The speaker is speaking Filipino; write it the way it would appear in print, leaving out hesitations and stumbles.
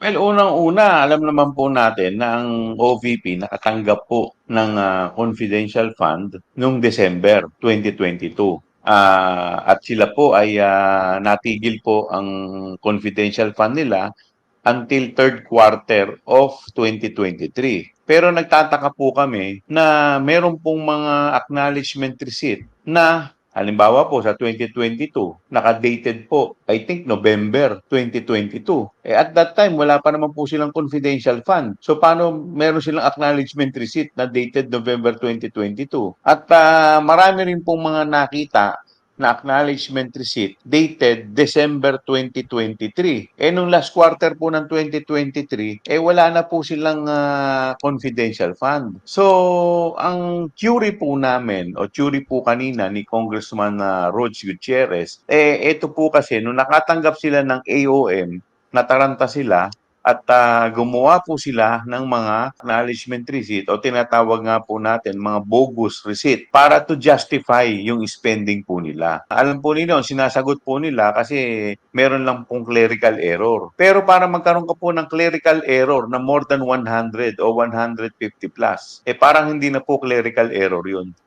Well, unang-una, alam naman po natin na ang OVP nakatanggap po ng confidential fund noong December 2022. At sila po ay natigil po ang confidential fund nila until third quarter of 2023. Pero nagtataka po kami na meron pong mga acknowledgement receipt na halimbawa po sa 2022, naka-dated po, I think November 2022. At that time, wala pa naman po silang confidential fund. So paano meron silang acknowledgement receipt na dated November 2022? At marami rin pong mga nakita na acknowledgement receipt dated December 2023. Nung last quarter po ng 2023, wala na po silang confidential fund. So, ang theory po namin o theory po kanina ni Congressman Rhodes Gutierrez, ito po kasi nung nakatanggap sila ng AOM, nataranta sila at gumawa po sila ng mga acknowledgement receipt o tinatawag nga po natin mga bogus receipt para to justify yung spending po nila. Alam po ninyo, sinasagot po nila kasi meron lang pong clerical error. Pero para magkaroon ka po ng clerical error na more than 100 o 150 plus, parang hindi na po clerical error yun.